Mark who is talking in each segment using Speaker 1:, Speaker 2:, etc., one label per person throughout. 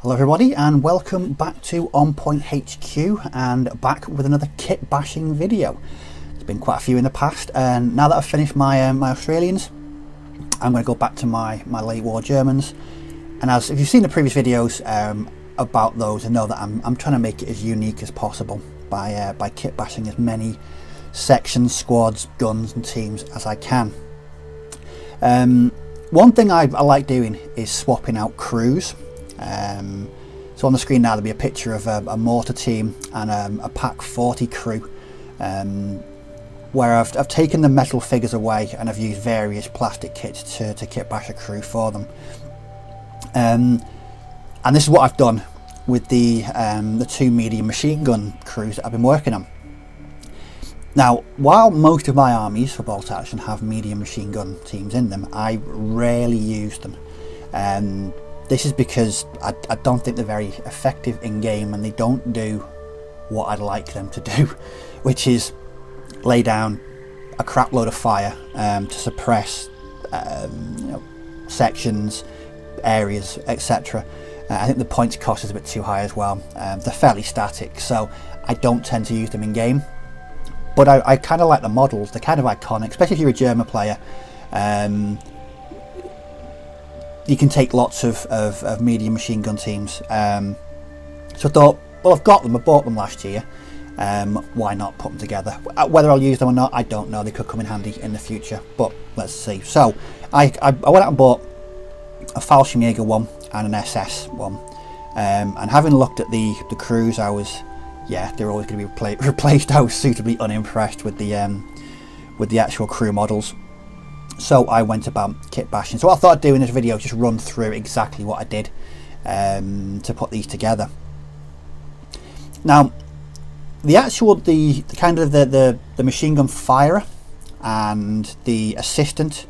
Speaker 1: Hello everybody and welcome back to On Point HQ and back with another kit bashing video. There's been quite a few in the past, and now that I've finished my my Australians, I'm going to go back to my late war Germans. And as if you've seen the previous videos about those, I know that I'm trying to make it as unique as possible by kit bashing as many sections, squads, guns and teams as I can. One thing I like doing is swapping out crews. So on the screen now there'll be a picture of a mortar team and a Pack 40 crew, where I've taken the metal figures away and I've used various plastic kits to kit bash a crew for them. And this is what I've done with the two medium machine gun crews that I've been working on. Now, while most of my armies for bolt action have medium machine gun teams in them, I rarely use them. This is because I don't think they're very effective in game, and they don't do what I'd like them to do, which is lay down a crap load of fire to suppress sections, areas, etc. I think the points cost is a bit too high as well. They're fairly static, so I don't tend to use them in game. But I kind of like the models. They're kind of iconic, especially if you're a German player. You can take lots of medium machine gun teams. So I thought, well, I've got them, I bought them last year, why not put them together? Whether I'll use them or not, I don't know. They could come in handy in the future, but let's see. So I went out and bought a Fallschirmjager one and an SS one, and having looked at the crews, they're always going to be replaced. I was suitably unimpressed with the actual crew models. So I went about kit bashing. So what I thought I'd do in this video is just run through exactly what I did to put these together. Now, the machine gun firer and the assistant,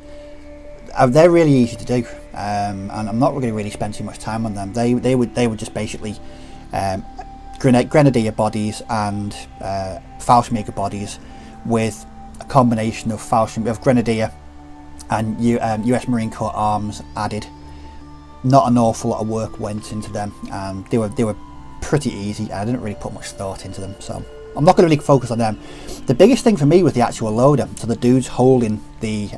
Speaker 1: they're really easy to do, and I'm not going to really spend too much time on them. They would just basically Grenadier bodies and Fallschirmjager bodies with a combination of Grenadier and US Marine Corps arms added. Not an awful lot of work went into them. They were pretty easy, and I didn't really put much thought into them, so I'm not going to really focus on them. The biggest thing for me was the actual loader, so the dudes holding the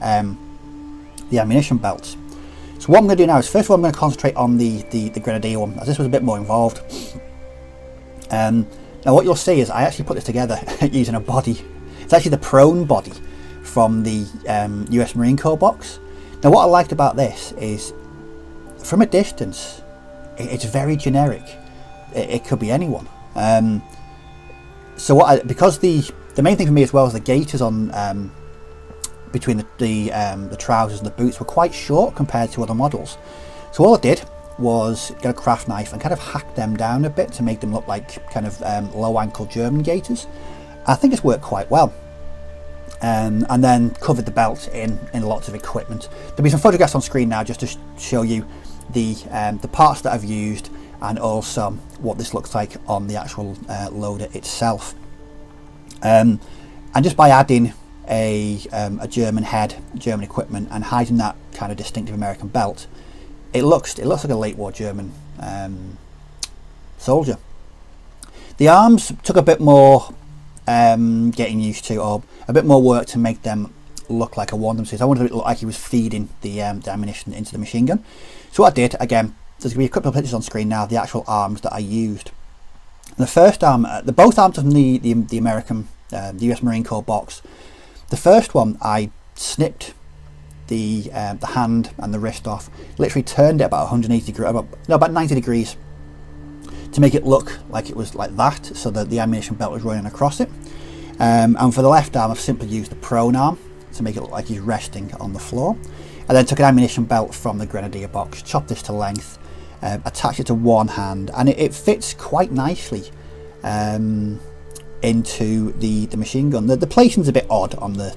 Speaker 1: ammunition belts. So what I'm going to do now is, first of all, I'm going to concentrate on the Grenadier one, as this was a bit more involved. Now what you'll see is I actually put this together using a body. It's actually the prone body from the US Marine Corps box. Now what I liked about this is, from a distance, it's very generic. It could be anyone. Because the main thing for me as well is the gaiters on between the trousers and the boots were quite short compared to other models. So all I did was get a craft knife and kind of hack them down a bit to make them look like kind of low ankle German gaiters. I think it's worked quite well. And then covered the belt in lots of equipment. There'll be some photographs on screen now just to show you the parts that I've used, and also what this looks like on the actual loader itself. And just by adding a German head, German equipment, and hiding that kind of distinctive American belt, it looks like a late war German soldier. The arms took a bit more getting used to, or a bit more work to make them look like a Wandem suit. I wanted it to look like he was feeding the ammunition into the machine gun. So what I did, again, there's going to be a couple of pictures on screen now, the actual arms that I used. And the first arm, both arms from the American, the US Marine Corps box. The first one, I snipped the hand and the wrist off, literally turned it about 180 degrees, about 90 degrees, to make it look like it was like that, so that the ammunition belt was running across it. And for the left arm, I've simply used the prone arm to make it look like he's resting on the floor. And then took an ammunition belt from the Grenadier box, chopped this to length, attached it to one hand, and it fits quite nicely into the machine gun. The placing's a bit odd on the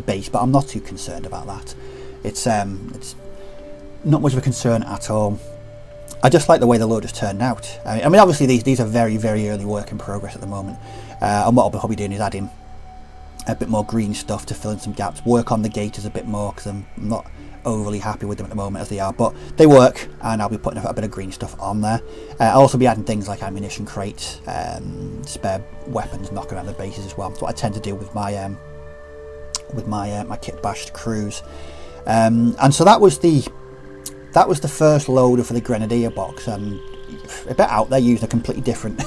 Speaker 1: base, but I'm not too concerned about that. It's not much of a concern at all. I just like the way the loaders turned out. I mean, obviously these are very, very early work in progress at the moment, and what I'll be doing is adding a bit more green stuff to fill in some gaps, work on the gaiters a bit more, because I'm not overly happy with them at the moment as they are, but they work, and I'll be putting a bit of green stuff on there. I'll also be adding things like ammunition crates, spare weapons knocking around the bases as well. That's what I tend to do with my my kit bashed crews. And so that was the first loader for the Grenadier box, and a bit out there, used a completely different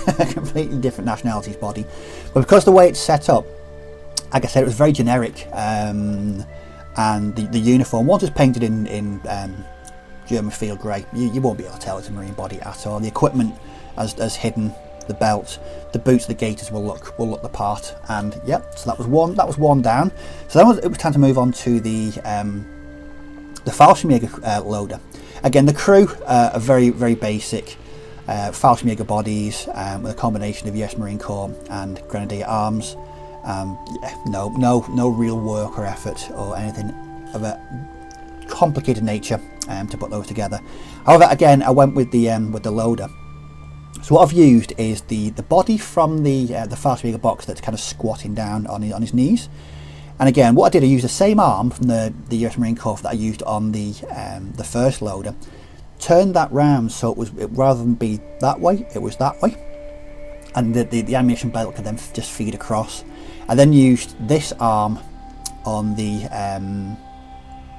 Speaker 1: nationality's body, but because the way it's set up, like I said, it was very generic. And the uniform, once it's painted in German field grey, you won't be able to tell it's a Marine body at all. The equipment has hidden, the belt, the boots, the gaiters will look the part. And yep, so that was one down. So then it was time to move on to the Fallschirmjager loader. Again, the crew are very basic Fallschirmjager bodies with a combination of US Marine Corps and Grenadier arms. Yeah, no real work or effort or anything of a complicated nature to put those together. However, again, I went with the loader. So what I've used is the body from the Fallschirmjager box that's kind of squatting down on his knees. And again, what I did, I used the same arm from the US Marine Corps that I used on the first loader. Turned that round so it rather than be that way, it was that way, and the ammunition belt could then just feed across. I then used this arm on the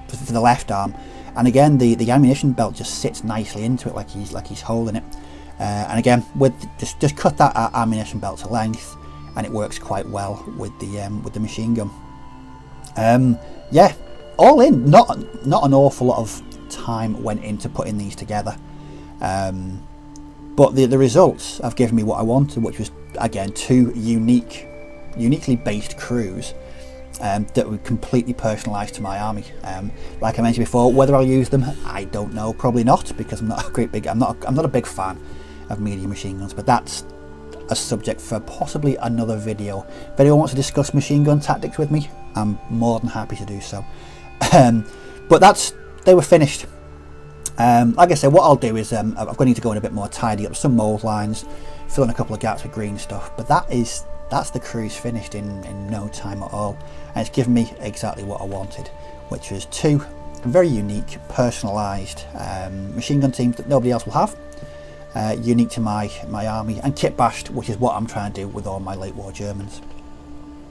Speaker 1: for the left arm, and again the ammunition belt just sits nicely into it, like he's holding it. And again, with just cut that ammunition belt to length, and it works quite well with the machine gun. Yeah, all in, not an awful lot of time went into putting these together, but the results have given me what I wanted, which was again two uniquely based crews that were completely personalised to my army. Like I mentioned before, whether I'll use them, I don't know. Probably not, because I'm not a big fan of medium machine guns. But that's a subject for possibly another video. If anyone wants to discuss machine gun tactics with me, I'm more than happy to do so. But they were finished. Like I said, what I'll do is I'm going to need to go in a bit more, tidy up some mould lines, fill in a couple of gaps with green stuff. But that's the crews finished in no time at all, and it's given me exactly what I wanted, which was two very unique, personalised machine gun teams that nobody else will have, unique to my army, and kit bashed, which is what I'm trying to do with all my late war Germans.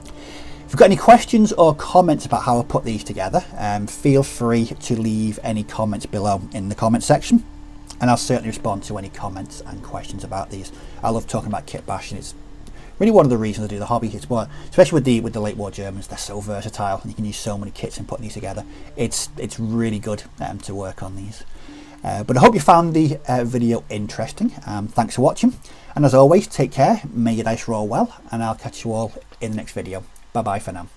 Speaker 1: If you've got any questions or comments about how I put these together, feel free to leave any comments below in the comment section, and I'll certainly respond to any comments and questions about these. I love talking about kit bashing. It's really one of the reasons I do the hobby. It's what, especially with the late war Germans, they're so versatile and you can use so many kits in putting these together. It's really good to work on these. But I hope you found the video interesting. Thanks for watching, and as always, take care, may your dice roll well, and I'll catch you all in the next video. Bye bye for now.